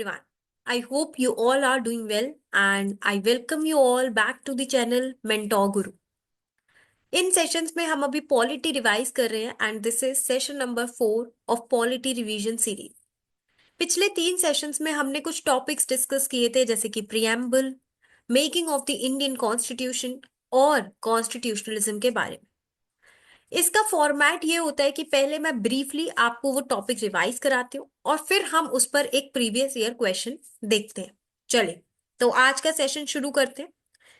everyone. I hope you all are doing well and I welcome you all back to the channel Mentor Guru. In sessions में हम अभी polity revise कर रहे हैं and this is session number 4 of polity revision series. पिछले 3 sessions में हमने कुछ टॉपिक्स डिस्कस किए थे जैसे कि preamble, making of the Indian constitution और कॉन्स्टिट्यूशनलिज्म के बारे में। इसका फॉर्मेट ये होता है कि पहले मैं ब्रीफली आपको वो टॉपिक रिवाइज कराती हूँ और फिर हम उस पर एक प्रीवियस ईयर क्वेश्चन देखते हैं। चले तो आज का सेशन शुरू करते हैं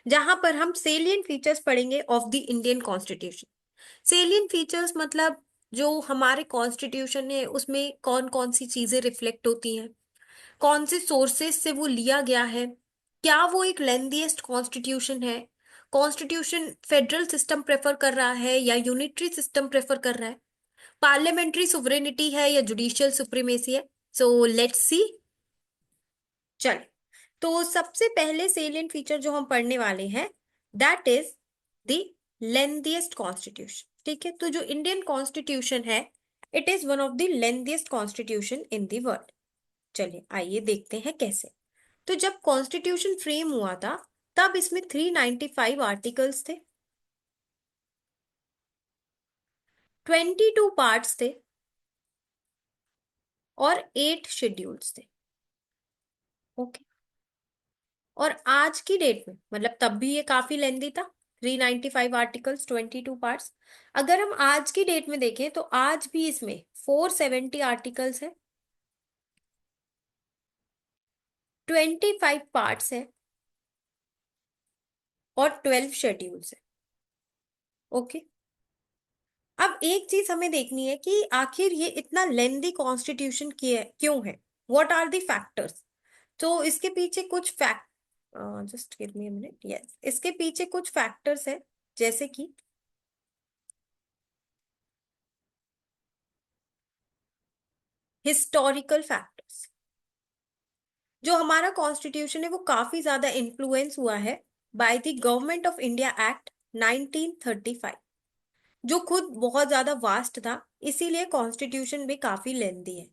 जहां पर हम सेलियंट फीचर्स पढ़ेंगे of the Indian constitution. Salient features मतलब जो हमारे कॉन्स्टिट्यूशन है उसमें कौन कौन सी चीजें रिफ्लेक्ट होती हैं, कौन से सोर्सेस से वो लिया गया है, क्या वो एक लेंथीएस्ट कॉन्स्टिट्यूशन है, कॉन्स्टिट्यूशन फेडरल सिस्टम प्रेफर कर रहा है या यूनिटरी सिस्टम प्रेफर कर रहा है, पार्लियामेंट्री सुवरेनिटी है या जुडिशियल सुप्रीमेसी है। So let's see. चलिए तो सबसे पहले सेलियंट फीचर जो हम पढ़ने वाले हैं that is the lengthiest constitution. ठीक है, तो जो इंडियन कॉन्स्टिट्यूशन है it is one of the lengthiest constitution in the world. चलिए आइए देखते हैं कैसे। तो जब कॉन्स्टिट्यूशन फ्रेम हुआ था तब इसमें 395 आर्टिकल्स थे, 22 पार्ट्स थे और 8 शेड्यूल्स थे। ओके, और आज की डेट में मतलब तब भी ये काफी लेंदी था, 395 आर्टिकल्स 22 पार्ट्स। अगर हम आज की डेट में देखें तो आज भी इसमें 470 आर्टिकल्स है, 25 पार्ट्स है और 12 शेड्यूल्स है। ओके, अब एक चीज हमें देखनी है कि आखिर ये इतना लेंदी कॉन्स्टिट्यूशन क्यों है, व्हाट आर द फैक्टर्स। तो इसके पीछे कुछ fact just give me a minute, yes, इसके पीछे कुछ फैक्टर्स है जैसे कि हिस्टोरिकल फैक्टर्स। जो हमारा कॉन्स्टिट्यूशन है वो काफी ज्यादा इन्फ्लुएंस हुआ है by the government of India act 1935, जो खुद बहुत ज्यादा वास्ट था, इसीलिए कॉन्स्टिट्यूशन भी काफी लेंदी है।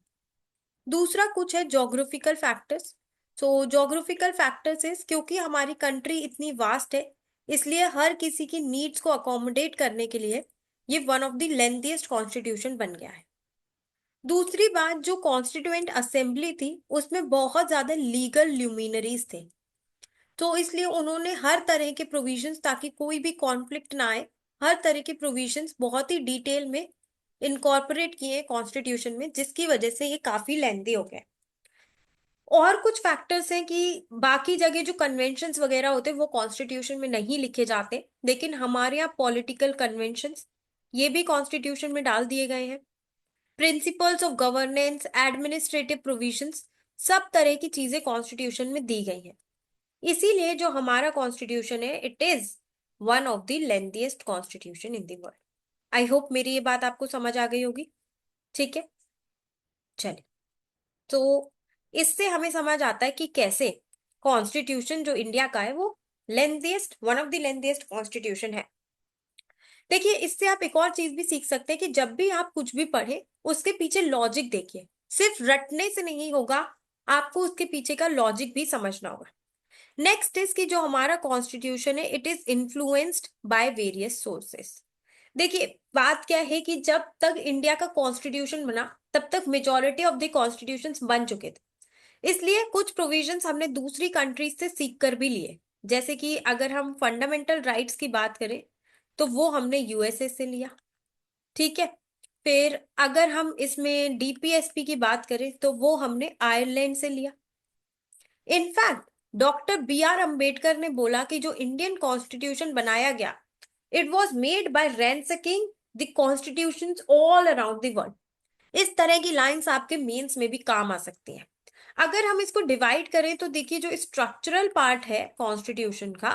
दूसरा कुछ है geographical factors. So geographical factors is क्योंकि हमारी कंट्री इतनी वास्ट है इसलिए हर किसी की नीड्स को अकोमोडेट करने के लिए ये one of the lengthiest constitution बन गया है। दूसरी बात, जो कॉन्स्टिट्यूएंट असेंबली थी उसमें बहुत ज्यादा लीगल ल्यूमिनरीज थे, तो इसलिए उन्होंने हर तरह के प्रोविजंस, ताकि कोई भी कॉन्फ्लिक्ट ना आए, हर तरह के प्रोविजंस बहुत ही डिटेल में इनकॉर्पोरेट किए कॉन्स्टिट्यूशन में, जिसकी वजह से ये काफी लेंथी हो गया। और कुछ फैक्टर्स हैं कि बाकी जगह जो कन्वेंशंस वगैरह होते हैं वो कॉन्स्टिट्यूशन में नहीं लिखे जाते, लेकिन हमारे यहाँ पॉलिटिकल कन्वेंशंस ये भी कॉन्स्टिट्यूशन में डाल दिए गए हैं। Principles of governance, administrative provisions, सब तरह की चीजें कॉन्स्टिट्यूशन में दी गई हैं। इसीलिए जो हमारा कॉन्स्टिट्यूशन है it is one of the lengthiest constitution in the world. I hope मेरी ये बात आपको समझ आ गई होगी। ठीक है, चलिए तो इससे हमें समझ आता है कि कैसे कॉन्स्टिट्यूशन जो इंडिया का है वो lengthiest, one of the lengthiest constitution है। देखिए इससे आप एक और चीज भी सीख सकते हैं कि जब भी आप कुछ भी पढ़े उसके पीछे लॉजिक देखिए, सिर्फ रटने से नहीं होगा, आपको उसके पीछे का लॉजिक भी समझना होगा। नेक्स्ट इज कि जो हमारा कॉन्स्टिट्यूशन है it is influenced by various sources. देखिए बात क्या है कि जब तक इंडिया का कॉन्स्टिट्यूशन बना तब तक मेजॉरिटी ऑफ द कॉन्स्टिट्यूशंस बन चुके थे, इसलिए कुछ प्रोविजंस हमने दूसरी कंट्रीज से सीख कर भी लिए। जैसे कि अगर हम फंडामेंटल राइट्स की बात करें तो वो हमने यूएसए से लिया। ठीक है, फिर अगर हम इसमें डीपीएसपी की बात करें तो वो हमने आयरलैंड से लिया। In fact doctor B R Ambedkar ने बोला कि जो इंडियन कॉन्स्टिट्यूशन बनाया गया it was made by ransacking the constitutions all around the world. इस तरह की लाइंस आपके मेंस में भी काम आ सकती हैं। अगर हम इसको डिवाइड करें तो देखिए जो स्ट्रक्चरल पार्ट है कॉन्स्टिट्यूशन का,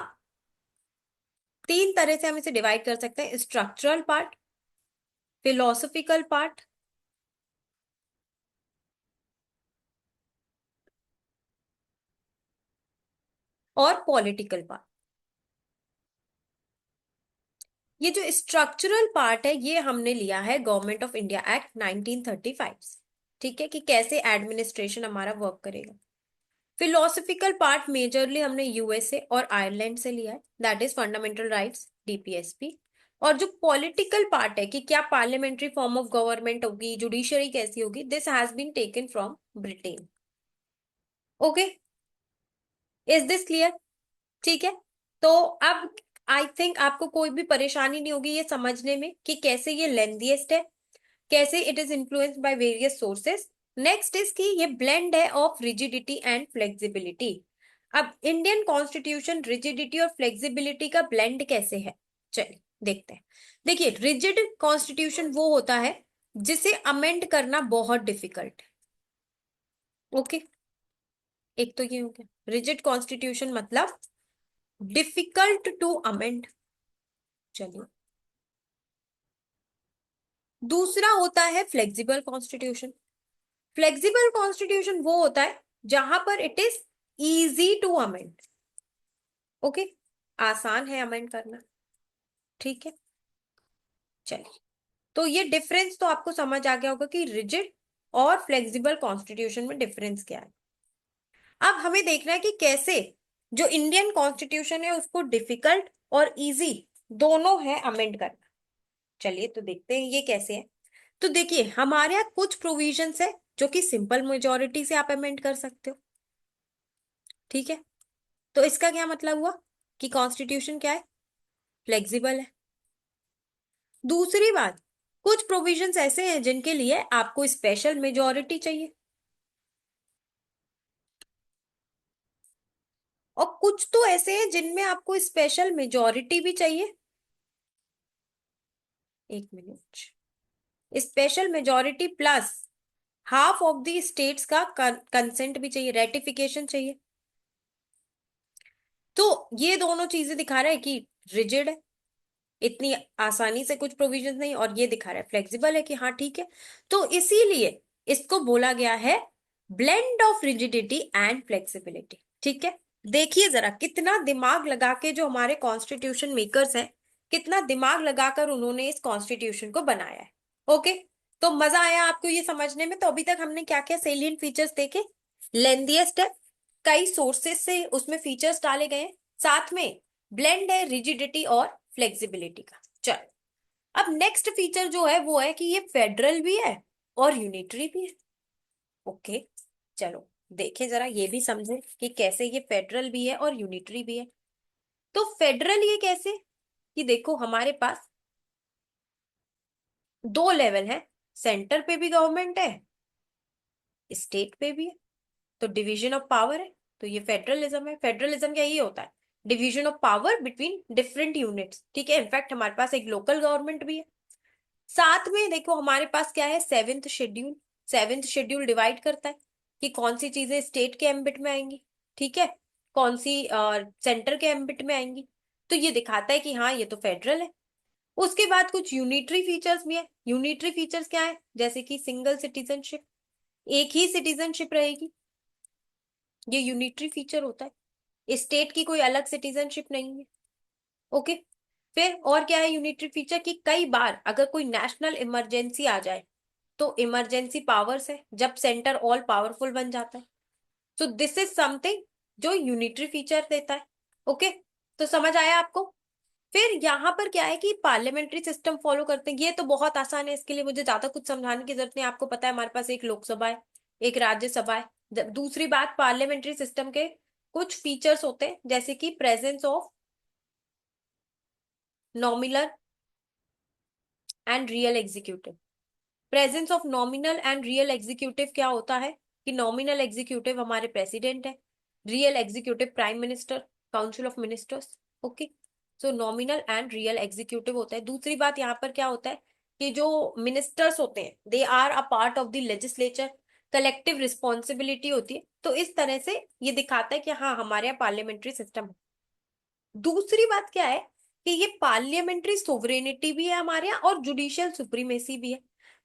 3 तरह से हम इसे डिवाइड कर सकते हैं: स्ट्रक्चरल पार्ट, फिलोसफिकल पार्ट और पॉलिटिकल पार्ट। ये जो स्ट्रक्चरल पार्ट है ये हमने लिया है गवर्नमेंट ऑफ इंडिया एक्ट 1935 से। ठीक है, कि कैसे एडमिनिस्ट्रेशन हमारा वर्क करेगा। फिलोसफिकल पार्ट मेजरली हमने यूएसए और आयरलैंड से लिया है, that is fundamental rights, DPSP. और जो पॉलिटिकल पार्ट है कि क्या पार्लियामेंट्री फॉर्म ऑफ गवर्नमेंट होगी, जुडिशरी कैसी होगी, this has been taken from Britain. Okay, is this clear? ठीक है। तो अब आई थिंक आपको कोई भी परेशानी नहीं होगी ये समझने में कि कैसे ये लेंथीएस्ट है, कैसे it is influenced by various sources. Next is कि ये ब्लेंड है ऑफ रिजिडिटी एंड फ्लेक्सिबिलिटी। अब इंडियन कॉन्स्टिट्यूशन रिजिडिटी और फ्लेक्सिबिलिटी का ब्लेंड कैसे है, चलिए देखते हैं। देखिए, रिजिड कॉन्स्टिट्यूशन वो होता है जिसे अमेंड करना बहुत डिफिकल्ट है। ओके, एक तो ये हो गया रिजिड कॉन्स्टिट्यूशन मतलब डिफिकल्ट टू अमेंड। चलिए, दूसरा होता है फ्लेक्सिबल कॉन्स्टिट्यूशन। फ्लेक्सिबल कॉन्स्टिट्यूशन वो होता है जहां पर it is easy to amend. Okay, आसान है अमेंड करना। ठीक है, चलिए, तो ये डिफरेंस तो आपको समझ आ गया होगा कि रिजिड और फ्लेक्सिबल कॉन्स्टिट्यूशन में डिफरेंस क्या है। अब हमें देखना है कि कैसे जो इंडियन कॉन्स्टिट्यूशन है उसको डिफिकल्ट और इजी दोनों है अमेंड करना। चलिए, तो देखते हैं ये कैसे है। तो देखिए, हमारे यहाँ कुछ प्रोविजंस है जो कि सिंपल मेजोरिटी से आप अमेंड कर सकते हो। ठीक है, तो इसका क्या मतलब हुआ कि कॉन्स्टिट्यूशन क्या है, फ्लेक्सिबल है। दूसरी बात, कुछ प्रोविजंस ऐसे हैं जिनके लिए आपको स्पेशल मेजोरिटी चाहिए, और कुछ तो ऐसे हैं जिनमें आपको स्पेशल मेजोरिटी भी चाहिए। एक minute, special majority plus half of the states का कंसेंट भी चाहिए, रेटिफिकेशन चाहिए। तो ये दोनों चीजें दिखा रहा है कि रिजिड है, इतनी आसानी से कुछ प्रोविजन नहीं, और ये दिखा रहा है फ्लेक्सिबल है कि हाँ ठीक है। तो इसीलिए इसको बोला गया है blend of rigidity and flexibility. ठीक है, देखिए जरा कितना दिमाग लगा के जो हमारे कॉन्स्टिट्यूशन मेकर्स हैं, कितना दिमाग लगाकर उन्होंने इस कॉन्स्टिट्यूशन को बनाया है। ओके, तो मजा आया आपको ये समझने में? तो अभी तक हमने क्या क्या सेलिएंट फीचर्स देखे। लेंथीएस्ट है, कई सोर्सेस से उसमें फीचर्स डाले गए हैं, साथ में ब्लेंड है रिजिडिटी और फ्लेक्सिबिलिटी का। चलो, अब नेक्स्ट फीचर जो है वो है कि ये फेडरल भी है और यूनिटरी भी है। ओके, चलो देखें जरा, ये भी समझे कि कैसे ये फेडरल भी है और यूनिटरी भी है। तो फेडरल ये कैसे, कि देखो हमारे पास दो लेवल है, सेंटर पे भी गवर्नमेंट है, स्टेट पे भी है, तो डिवीजन ऑफ पावर है। तो ये फेडरलिज्म है। फेडरलिज्म क्या, ये होता है division of power between different units. ठीक है, इनफैक्ट हमारे पास एक लोकल गवर्नमेंट भी है। साथ में देखो हमारे पास क्या है, seventh schedule. Seventh schedule divide करता है कि कौन सी चीजें स्टेट के एम्बिट में आएंगी, ठीक है, कौन सी सेंटर के एम्बिट में आएंगी। तो ये दिखाता है कि हाँ ये तो फेडरल है। उसके बाद कुछ यूनिटरी फीचर्स भी है। यूनिटरी फीचर्स क्या है, जैसे कि सिंगल सिटीजनशिप, एक ही सिटीजनशिप रहेगी, ये यूनिटरी फीचर होता है। स्टेट की कोई अलग सिटीजनशिप नहीं है। ओके, फिर और क्या है यूनिटरी फीचर, कि कई बार अगर कोई नेशनल इमरजेंसी आ जाए तो इमरजेंसी पावर्स है जब सेंटर ऑल पावरफुल बन जाता है। सो दिस इज समथिंग जो यूनिटरी फीचर देता है। ओके, तो समझ आया आपको? फिर यहाँ पर क्या है कि पार्लियामेंट्री सिस्टम फॉलो करते हैं, ये तो बहुत आसान है, इसके लिए मुझे ज्यादा कुछ समझाने की जरूरत नहीं। आपको पता है हमारे पास एक लोकसभा है, एक राज्यसभा है। दूसरी बात, पार्लियामेंट्री सिस्टम के कुछ फीचर्स होते हैं जैसे कि presence of nominal and real executive. Presence of nominal and real executive क्या होता है, कि नॉमिनल एग्जीक्यूटिव हमारे प्रेसिडेंट है, real executive prime minister, council of ministers. Okay, so nominal and real executive होता है। दूसरी बात यहाँ पर क्या होता है कि जो मिनिस्टर्स होते हैं they are a part of the legislature, collective responsibility होती है। तो इस तरह से ये दिखाता है कि हाँ हमारे यहाँ पार्लियामेंट्री सिस्टम है। दूसरी बात क्या है कि ये पार्लियामेंट्री सोवरेनिटी भी है हमारे यहाँ और जुडिशियल सुप्रीमेसी भी है।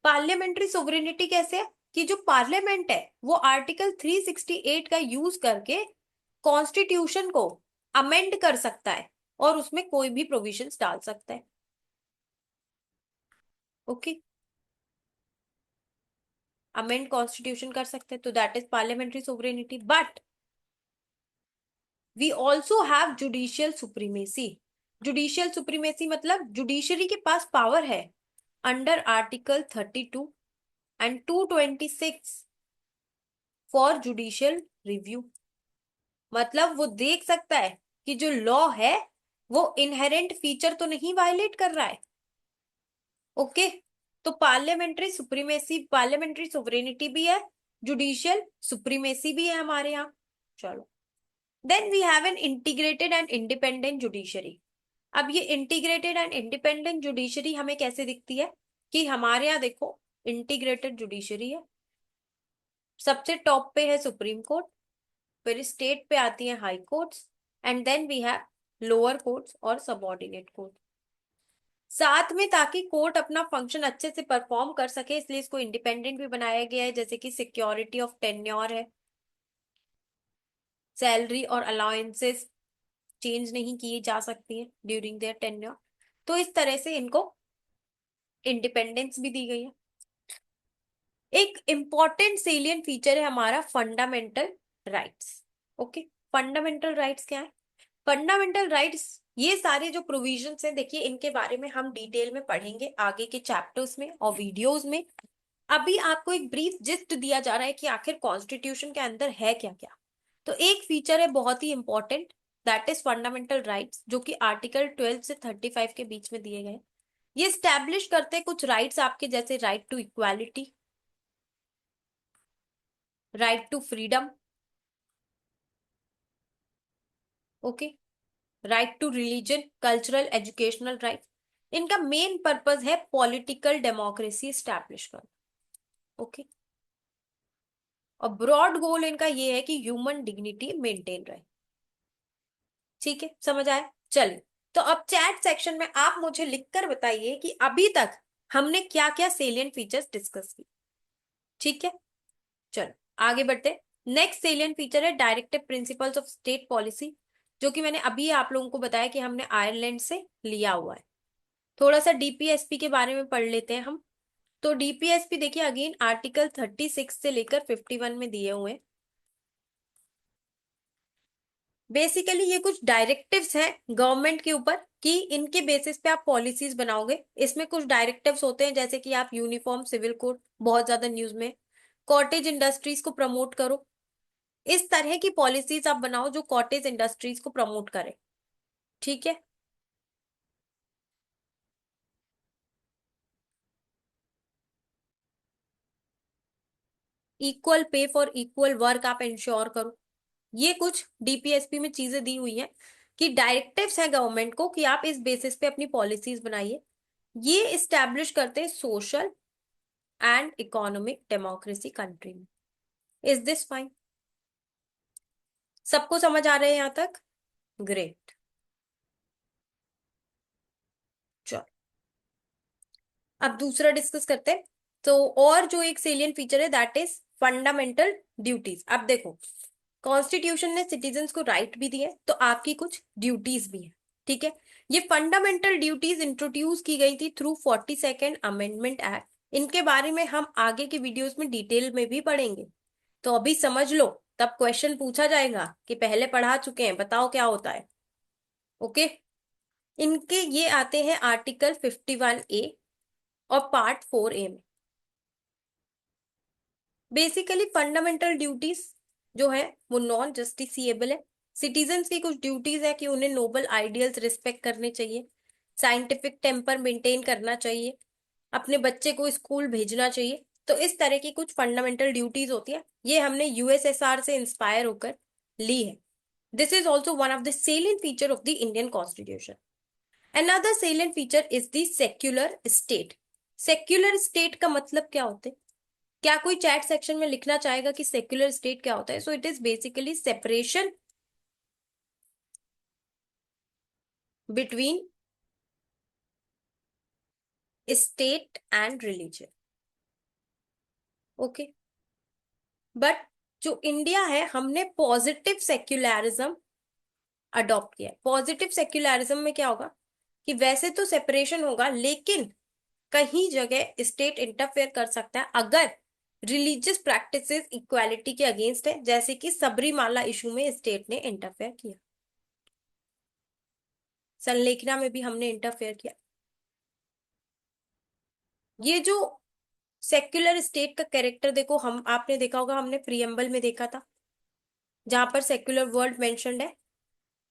पार्लियामेंट्री सोवरेनिटी कैसे है, कि जो पार्लियामेंट है वो आर्टिकल 368 का यूज करके कॉन्स्टिट्यूशन को अमेंड कर सकता है और उसमें कोई भी प्रोविजंस डाल सकता है। ओके, अमेंड कॉन्स्टिट्यूशन कर सकते हैं, तो that is parliamentary sovereignty. But we also have judicial supremacy. Judicial supremacy मतलब जुडिशरी के पास पावर है under article 32 and 226 for judicial review. मतलब वो देख सकता है कि जो लॉ है वो इनहेरेंट फीचर तो नहीं वायलेट कर रहा है। ओके, तो पार्लियामेंट्री सुप्रीमेसी, पार्लियामेंट्री सोवरेनिटी भी है, जुडिशियल सुप्रीमेसी भी है हमारे यहाँ। चलो, then we have an integrated and independent judiciary. अब ये इंटीग्रेटेड एंड इंडिपेंडेंट जुडिशरी हमें कैसे दिखती है कि हमारे यहाँ देखो इंटीग्रेटेड जुडिशरी है, सबसे टॉप पे है सुप्रीम कोर्ट, फिर स्टेट पे आती है high courts, and then we have lower courts और सबऑर्डिनेट कोर्ट। साथ में ताकि कोर्ट अपना फंक्शन अच्छे से परफॉर्म कर सके इसलिए इसको इंडिपेंडेंट भी बनाया गया है, जैसे कि सिक्योरिटी ऑफ टेन्योर है, सैलरी और अलाउंसेस चेंज नहीं की जा सकती है ड्यूरिंग देयर टेन्योर। तो इस तरह से इनको इंडिपेंडेंस भी दी गई है। एक इंपॉर्टेंट सेलियंट फीचर है हमारा fundamental rights. Okay, fundamental rights क्या है? फंडामेंटल राइट्स ये सारे जो प्रोविजंस हैं, देखिए इनके बारे में हम डिटेल में पढ़ेंगे आगे के चैप्टर्स में और वीडियोस में। अभी आपको एक ब्रीफ जिस्ट दिया जा रहा है कि आखिर कॉन्स्टिट्यूशन के अंदर है क्या क्या। तो एक फीचर है बहुत ही important, that is fundamental rights, जो कि आर्टिकल 12 से 35 के बीच में दिए गए। ये स्टैब्लिश करते हैं कुछ राइट्स आपके, जैसे right to equality, right to freedom, okay, right to religion, cultural educational right. इनका मेन पर्पस है पॉलिटिकल डेमोक्रेसी स्टैब्लिश करना। ओके, और ब्रॉड गोल इनका ये है कि ह्यूमन डिग्निटी मेंटेन रहे। ठीक है, समझ आया? चलिए, तो अब चैट सेक्शन में आप मुझे लिखकर बताइए कि अभी तक हमने क्या क्या सेलियंट फीचर्स डिस्कस की। ठीक है, चलो आगे बढ़ते। नेक्स्ट सेलियंट फीचर है directive principles of state policy, जो कि मैंने अभी आप लोगों को बताया कि हमने आयरलैंड से लिया हुआ है। थोड़ा सा डीपीएसपी के बारे में पढ़ लेते हैं हम। तो डीपीएसपी देखिए अगेन आर्टिकल 36 से लेकर 51 में दिए हुए हैं। बेसिकली ये कुछ डायरेक्टिव्स हैं गवर्नमेंट के ऊपर कि इनके बेसिस पे आप पॉलिसीज बनाओगे। इसमें कुछ डायरेक्टिव्स होते हैं जैसे कि आप यूनिफॉर्म सिविल कोड, बहुत ज्यादा न्यूज में, कॉटेज इंडस्ट्रीज को प्रमोट करो, इस तरह की पॉलिसीज आप बनाओ जो कॉटेज इंडस्ट्रीज को प्रमोट करे। ठीक है, equal pay for equal work आप इंश्योर करो। ये कुछ डीपीएसपी में चीजें दी हुई हैं कि डायरेक्टिव्स है गवर्नमेंट को कि आप इस बेसिस पे अपनी पॉलिसीज बनाइए। ये इस्टेब्लिश करते हैं social and economic democracy country में। Is this fine? सबको समझ आ रहे हैं यहां तक? ग्रेट। चलो अब दूसरा डिस्कस करते हैं। तो और जो एक सेलियंट फीचर है दैट इज फंडामेंटल ड्यूटीज। अब देखो, कॉन्स्टिट्यूशन ने सिटीजन्स को राइट भी दिए तो आपकी कुछ ड्यूटीज भी है। ठीक है, ये फंडामेंटल ड्यूटीज इंट्रोड्यूस की गई थी थ्रू 42nd अमेंडमेंट एक्ट। इनके बारे में हम आगे के वीडियोस में डिटेल में भी पढ़ेंगे। तो अभी समझ लो, तब क्वेश्चन पूछा जाएगा कि पहले पढ़ा चुके हैं बताओ क्या होता है। ओके, इनके ये आते हैं आर्टिकल 51A और पार्ट 4A में। बेसिकली फंडामेंटल ड्यूटीज जो है वो नॉन जस्टिसिएबल है। सिटीजन्स की कुछ ड्यूटीज है कि उन्हें नोबल आइडियल्स रिस्पेक्ट करने चाहिए, साइंटिफिक टेम्पर मेंटेन करना चाहिए, अपने बच्चे को स्कूल भेजना चाहिए। तो इस तरह की कुछ फंडामेंटल ड्यूटीज होती है, ये हमने यूएसएसआर से इंस्पायर होकर ली है। This is also one of the salient feature of the Indian constitution. Another salient feature is the secular state. Secular state का मतलब क्या होता है? क्या कोई चैट सेक्शन में लिखना चाहेगा कि सेक्युलर स्टेट क्या होता है? So it is basically separation between state and religion. Okay, but जो इंडिया है हमने पॉजिटिव सेक्युलरिज्म अडॉप्ट किया है। पॉजिटिव सेक्युलरिज्म में क्या होगा कि वैसे तो सेपरेशन होगा लेकिन कहीं जगह स्टेट इंटरफेयर कर सकता है अगर रिलीजियस प्रैक्टिसेस इक्वालिटी के अगेंस्ट है, जैसे कि सबरीमाला इशू में स्टेट ने इंटरफेयर किया। संलेखना में भी हमने इंटरफेयर किया। ये जो सेक्युलर स्टेट का कैरेक्टर देखो, हम आपने देखा होगा, हमने प्रियम्बल में देखा था जहां पर सेक्युलर वर्ड मेंशन्ड है।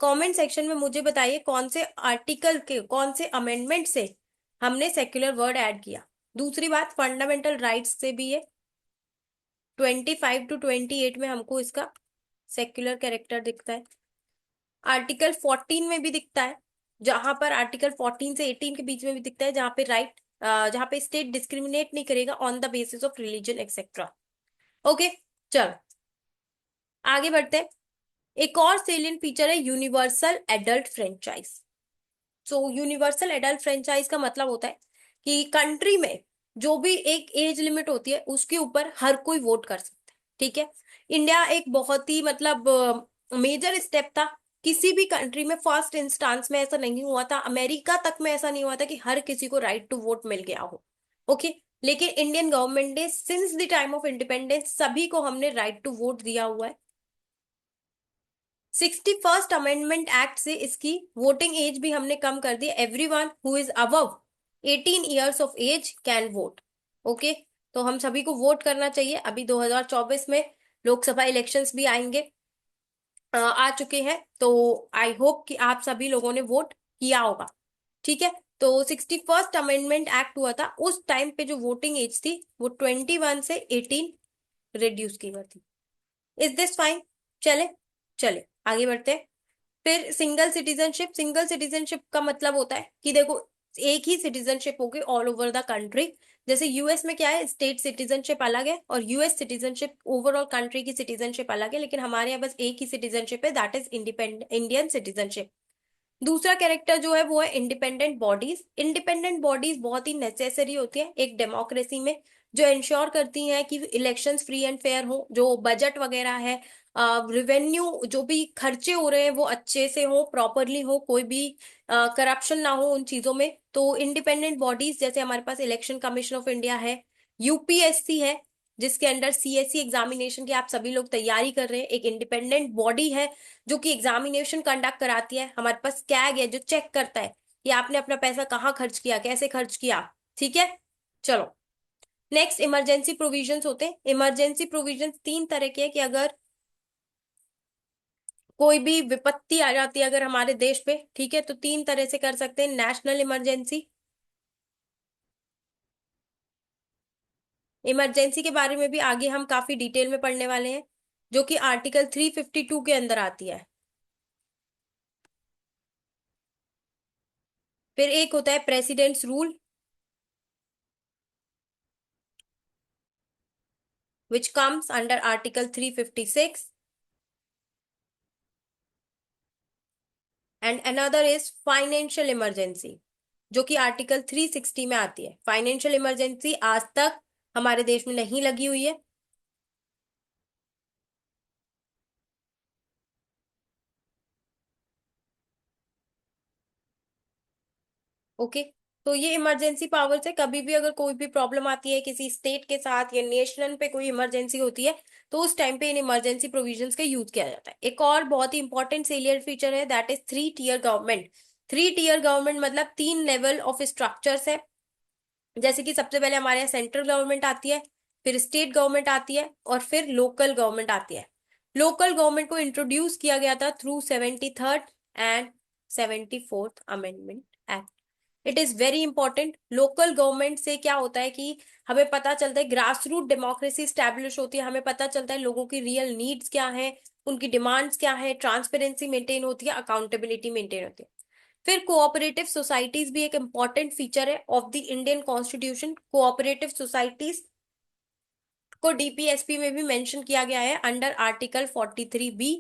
कमेंट सेक्शन में मुझे बताइए कौन से आर्टिकल के कौन से अमेंडमेंट से हमने सेक्युलर वर्ड ऐड किया। दूसरी बात, फंडामेंटल राइट्स से भी ये 25 to 28 में हमको इसका सेक्युलर कैरेक्टर दिखता है। आर्टिकल 14 में भी दिखता है, जहां पर आर्टिकल 14 से 18 के बीच में भी दिखता है, जहां पे जहां पे स्टेट डिस्क्रिमिनेट नहीं करेगा on the basis of religion etcetera. Okay, चलो आगे बढ़ते हैं। एक और सेलियंट फीचर है universal adult franchise. So universal adult franchise का मतलब होता है कि कंट्री में जो भी एक एज लिमिट होती है उसके ऊपर हर कोई वोट कर सकता है। ठीक है, इंडिया एक बहुत ही मतलब मेजर स्टेप था। किसी भी कंट्री में फर्स्ट इंस्टांस में ऐसा नहीं हुआ था, अमेरिका तक में ऐसा नहीं हुआ था कि हर किसी को राइट टू वोट मिल गया हो। ओके, लेकिन इंडियन गवर्नमेंट ने since the time of independence सभी को हमने राइट टू वोट दिया हुआ है। 61st अमेंडमेंट एक्ट से इसकी वोटिंग एज भी हमने कम कर दी। Everyone who is above 18 years of age can vote. Okay, तो हम सभी को वोट करना चाहिए। अभी 2024 में लोकसभा इलेक्शंस भी आएंगे, आ चुके हैं, तो आई होप कि आप सभी लोगों ने वोट किया होगा। ठीक है, तो 61st अमेंडमेंट एक्ट हुआ था, उस टाइम पे जो वोटिंग एज थी वो 21 से 18 रिड्यूस की गई थी। Is this fine? चले चले आगे बढ़ते हैं। फिर सिंगल सिटीजनशिप का मतलब होता है कि देखो एक ही सिटीजनशिप होगी ऑल ओवर द कंट्री। जैसे यूएस में क्या है, स्टेट सिटीजनशिप अलग है और यूएस सिटीजनशिप ओवरऑल कंट्री की सिटीजनशिप अलग है, लेकिन हमारे यहाँ बस एक ही सिटीजनशिप है, that is independent Indian citizenship. दूसरा कैरेक्टर जो है वो है इंडिपेंडेंट बॉडीज। इंडिपेंडेंट बॉडीज बहुत ही नेसेसरी होती है एक डेमोक्रेसी में, जो इंश्योर करती हैं कि इलेक्शंस फ्री एंड फेयर हो, जो बजट वगैरह है, रिवेन्यू जो भी खर्चे हो रहे हैं वो अच्छे से हो, प्रॉपरली हो, कोई भी करप्शन ना हो उन चीजों में। तो इंडिपेंडेंट बॉडीज जैसे हमारे पास इलेक्शन कमीशन ऑफ इंडिया है, यूपीएससी है जिसके अंडर सीएससी एग्जामिनेशन की आप सभी लोग तैयारी कर रहे हैं, एक इंडिपेंडेंट बॉडी है जो कि एग्जामिनेशन कंडक्ट कराती है। हमारे पास कैग है जो चेक करता है कि आपने अपना पैसा कहाँ खर्च किया, कैसे खर्च किया। ठीक है, चलो नेक्स्ट, इमरजेंसी प्रोविजंस होते हैं। इमरजेंसी प्रोविजंस तीन तरह के हैं कि अगर कोई भी विपत्ति आ जाती है अगर हमारे देश पे, ठीक है, तो तीन तरह से कर सकते हैं। नेशनल इमरजेंसी, इमरजेंसी के बारे में भी आगे हम काफी डिटेल में पढ़ने वाले हैं, जो कि आर्टिकल 352 के अंदर आती है। फिर एक होता है presidents rule, which comes under Article 356, and another is financial emergency जो कि आर्टिकल 360 में आती है। फाइनेंशियल इमरजेंसी आज तक हमारे देश में नहीं लगी हुई है। ओके, तो ये इमरजेंसी पावर्स है, कभी भी अगर कोई भी प्रॉब्लम आती है किसी स्टेट के साथ या नेशनल पे कोई इमरजेंसी होती है तो उस टाइम पे इन इमरजेंसी प्रोविजंस का यूज किया जाता है। एक और बहुत ही इंपॉर्टेंट सेलियर फीचर है, that is 3 tier government. 3 tier government मतलब 3 लेवल ऑफ स्ट्रक्चर्स है। जैसे कि सबसे पहले हमारे यहाँ सेंट्रल गवर्नमेंट आती है, फिर स्टेट गवर्नमेंट आती है और फिर लोकल गवर्नमेंट आती है। लोकल गवर्नमेंट को इंट्रोड्यूस किया गया था through 73rd and 74th amendment act. It is very important. Local government से क्या होता है कि हमें पता चलता है, ग्रास रूट डेमोक्रेसी स्टैब्लिश होती है, हमें पता चलता है लोगों की रियल नीड्स क्या है, उनकी डिमांड्स क्या है, ट्रांसपेरेंसी मेंटेन होती है, अकाउंटेबिलिटी मेंटेन होती है। फिर कोऑपरेटिव सोसाइटीज भी एक इंपॉर्टेंट फीचर है of the Indian constitution. Cooperative societies को डीपीएसपी में भी मेंशन किया गया है under article 43B।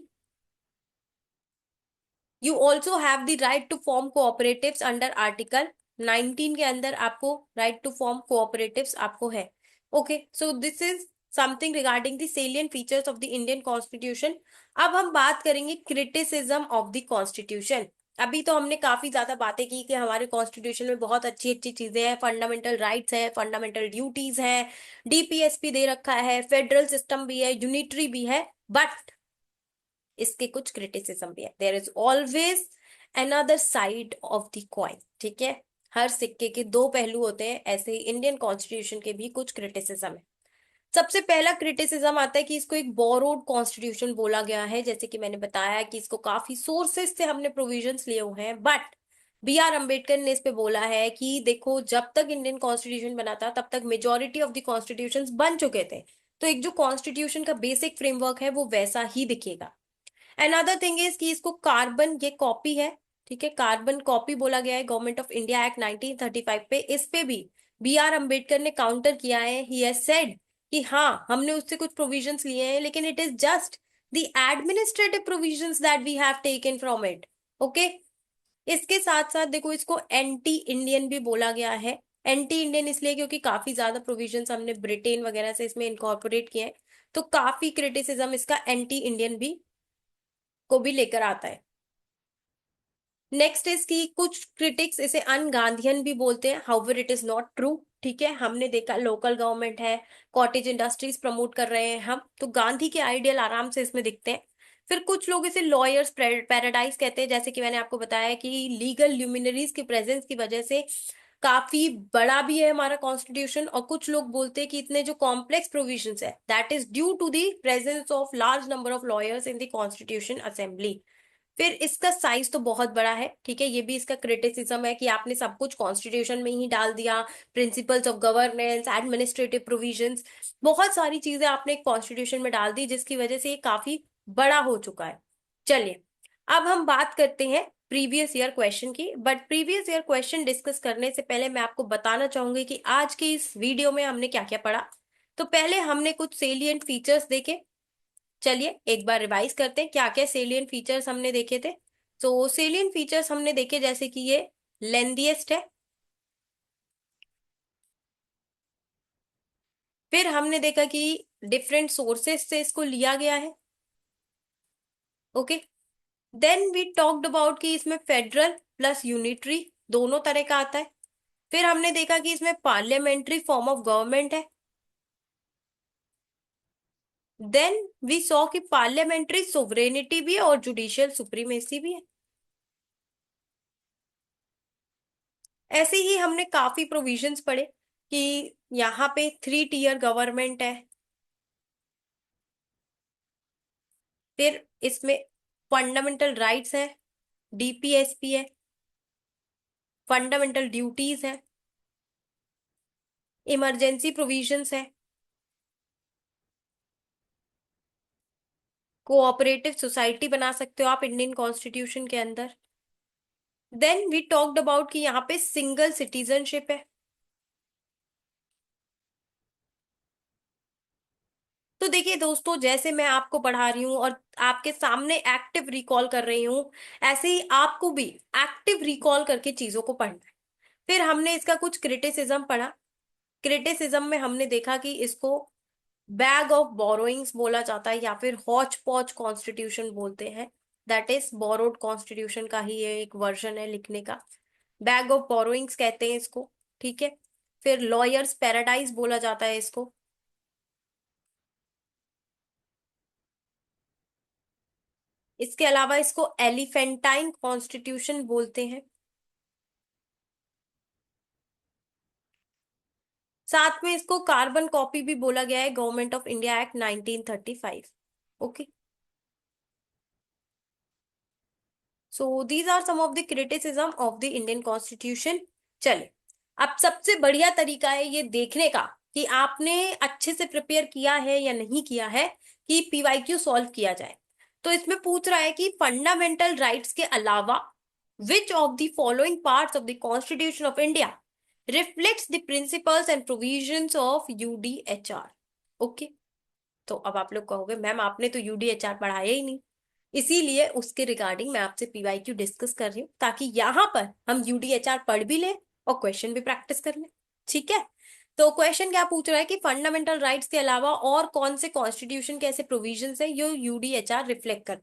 You also have the right to form cooperatives under article 19 के अंदर आपको राइट टू फॉर्म कोऑपरेटिव्स आपको है। Okay, so this is something regarding the salient features of the Indian constitution. अब हम बात करेंगे क्रिटिसिज्म ऑफ द कॉन्स्टिट्यूशन। अभी तो हमने काफी ज्यादा बातें की कि हमारे कॉन्स्टिट्यूशन में बहुत अच्छी अच्छी चीजें हैं, फंडामेंटल राइट्स है, फंडामेंटल ड्यूटीज है, डीपीएसपी दे रखा है, फेडरल सिस्टम भी है, यूनिटरी भी है, बट इसके कुछ क्रिटिसिज्म भी है। There is always another side of the coin, ठीक है। हर सिक्के के दो पहलू होते हैं, ऐसे ही इंडियन कॉन्स्टिट्यूशन के भी कुछ क्रिटिसिज्म है। सबसे पहला क्रिटिसिज्म आता है कि इसको एक बोरोड कॉन्स्टिट्यूशन बोला गया है, जैसे कि मैंने बताया कि इसको काफी सोर्सेस से हमने प्रोविजंस लिए हुए हैं, बट बी आर अम्बेडकर ने इस पे बोला है कि देखो, जब तक इंडियन कॉन्स्टिट्यूशन बना था तब तक मेजोरिटी ऑफ द कॉन्स्टिट्यूशन बन चुके थे, तो एक जो कॉन्स्टिट्यूशन का बेसिक फ्रेमवर्क है वो वैसा ही दिखेगा। अनदर थिंग इज कि इसको कार्बन ये कॉपी है, ठीक है, कार्बन कॉपी बोला गया है गवर्नमेंट ऑफ इंडिया एक्ट 1935 पे। इस पे भी बी आर अम्बेडकर ने काउंटर किया है, ही हैज सेड कि हाँ, हमने उससे कुछ प्रोविजंस लिए हैं, लेकिन it is just the administrative provisions that we have taken from it. Okay, इसके साथ साथ देखो, इसको एंटी इंडियन भी बोला गया है। एंटी इंडियन इसलिए क्योंकि काफी ज्यादा प्रोविजंस हमने ब्रिटेन वगैरह से इसमें इनकॉर्पोरेट किए हैं, तो काफी क्रिटिसिज्म इसका एंटी इंडियन भी को भी लेकर आता है। नेक्स्ट इज कि कुछ क्रिटिक्स इसे अनगांधियन भी बोलते हैं, however it is not true, ठीक है। हमने देखा लोकल गवर्नमेंट है, कॉटेज इंडस्ट्रीज प्रमोट कर रहे हैं हम, तो गांधी के आइडियल आराम से इसमें दिखते हैं। फिर कुछ लोग इसे लॉयर्स पैराडाइज कहते हैं, जैसे कि मैंने आपको बताया कि लीगल ल्यूमिनरीज की प्रेजेंस की वजह से काफी बड़ा भी है हमारा कॉन्स्टिट्यूशन। और कुछ लोग बोलते हैं कि इतने जो कॉम्प्लेक्स प्रोविजंस है, that is due to the presence of large number of lawyers in the constitution assembly. फिर इसका साइज तो बहुत बड़ा है, ठीक है, ये भी इसका क्रिटिसिज्म है कि आपने सब कुछ कॉन्स्टिट्यूशन में ही डाल दिया, principles of governance, administrative provisions, बहुत सारी चीजें आपने कॉन्स्टिट्यूशन में डाल दी, जिसकी वजह से ये काफी बड़ा हो चुका है। चलिए, अब हम बात करते हैं प्रीवियस ईयर क्वेश्चन की। But previous year question discuss करने से पहले मैं आपको बताना चाहूंगी कि आज की इस वीडियो में हमने क्या क्या पढ़ा। तो पहले हमने कुछ सेलिएंट फीचर्स देखे। चलिए एक बार रिवाइज करते हैं क्या क्या सेलियंट फीचर्स हमने देखे थे। तो सेलियंट फीचर्स हमने देखे जैसे कि ये लेंथीएस्ट है। फिर हमने देखा कि डिफरेंट सोर्सेस से इसको लिया गया है। Okay, then we talked about कि इसमें फेडरल प्लस यूनिटरी दोनों तरह का आता है। फिर हमने देखा कि इसमें पार्लियामेंट्री फॉर्म ऑफ गवर्नमेंट है। देन वी सॉ कि पार्लियामेंट्री सोवरेनिटी भी है और जुडिशियल सुप्रीमेसी भी है। ऐसे ही हमने काफी प्रोविजंस पढ़े कि यहाँ पे 3 टियर गवर्नमेंट है। फिर इसमें फंडामेंटल राइट्स है, डीपीएसपी है, फंडामेंटल ड्यूटीज है, इमरजेंसी प्रोविजंस है, कोऑपरेटिव सोसाइटी बना सकते हो आप इंडियन कॉन्स्टिट्यूशन के अंदर। देन वी टॉक्ड अबाउट कि यहाँ पे सिंगल सिटीजनशिप है। तो देखिए दोस्तों, जैसे मैं आपको पढ़ा रही हूँ और आपके सामने एक्टिव रिकॉल कर रही हूँ, ऐसे ही आपको भी एक्टिव रिकॉल करके चीजों को पढ़ना है। फिर हमने इसका कुछ क्रिटिसिज्म पढ़ा। क्रिटिसिज्म में हमने देखा कि इसको बैग ऑफ बोरोइंग्स बोला जाता है या फिर हॉच पॉच कॉन्स्टिट्यूशन बोलते हैं। दैट इज बोरोड कॉन्स्टिट्यूशन का ही ये एक वर्जन है लिखने का। बैग ऑफ बोरोइंग्स कहते हैं इसको, ठीक है। फिर लॉयर्स पैराडाइज बोला जाता है इसको। इसके अलावा इसको एलिफेंटाइन कॉन्स्टिट्यूशन बोलते हैं। साथ में इसको कार्बन कॉपी भी बोला गया है government of India act 1935। Okay, so these are some of the criticism of the Indian constitution. चले, अब सबसे बढ़िया तरीका है ये देखने का कि आपने अच्छे से प्रिपेयर किया है या नहीं किया है, कि पीवाईक्यू सॉल्व किया जाए। तो इसमें पूछ रहा है कि फंडामेंटल राइट्स के अलावा which of the following parts of the constitution of India reflects the principles and provisions of UDHR. Okay, तो अब आप लोग कहोगे मैम आपने तो यूडीएचआर पढ़ाया ही नहीं, इसीलिए उसके रिगार्डिंग मैं आपसे पीवाईक्यू डिस्कस कर रही हूँ, ताकि यहाँ पर हम यूडीएचआर पढ़ भी लें और क्वेश्चन भी प्रैक्टिस कर लें। ठीक है, तो क्वेश्चन क्या पूछ रहा है कि फंडामेंटल राइट्स के अलावा और कौन से कॉन्स्टिट्यूशन के ऐसे प्रोविजंस है जो यूडीएचआर रिफ्लेक्ट कर।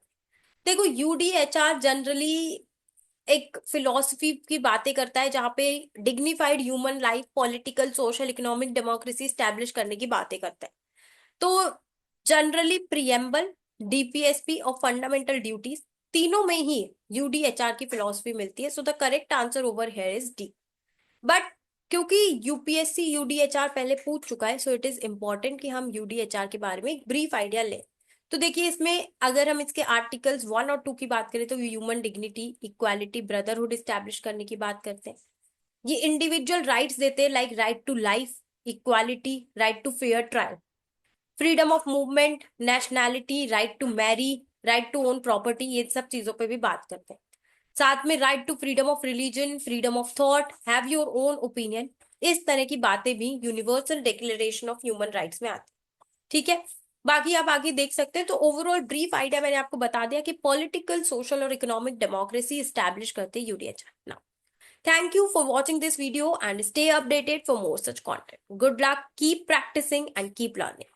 देखो, यूडीएचआर जनरली एक फिलॉसफी की बातें करता है, जहां पे dignified human life, political, social, economic democracy establish करने की बातें करता है। तो जनरली प्रियम्बल, डीपीएसपी और फंडामेंटल ड्यूटीज तीनों में ही यूडीएचआर की फिलॉसफी मिलती है। So the correct answer over here is D. But क्योंकि यूपीएससी यूडीएचआर पहले पूछ चुका है, सो इट इज इंपॉर्टेंट कि हम यूडीएचआर के बारे में एक ब्रीफ आइडिया लें। तो देखिए, इसमें अगर हम इसके आर्टिकल्स 1 और 2 की बात करें तो human dignity, equality, brotherhood establish करने की बात करते हैं। ये इंडिविजुअल राइट्स देते हैं, like right to life, equality, right to fair trial, freedom of movement, nationality, right to marry, right to own property, ये सब चीजों पे भी बात करते हैं। साथ में right to freedom of religion, freedom of thought, have your own opinion, इस तरह की बातें भी universal declaration of human rights में आती है। ठीक है, बाकी आप आगे देख सकते हैं। तो ओवरऑल ब्रीफ आइडिया मैंने आपको बता दिया कि पॉलिटिकल, सोशल और इकोनॉमिक डेमोक्रेसी स्टैब्लिश करते हैं UDHR. Now thank you for watching this video and stay updated for more such content. Good luck, keep practicing and keep learning.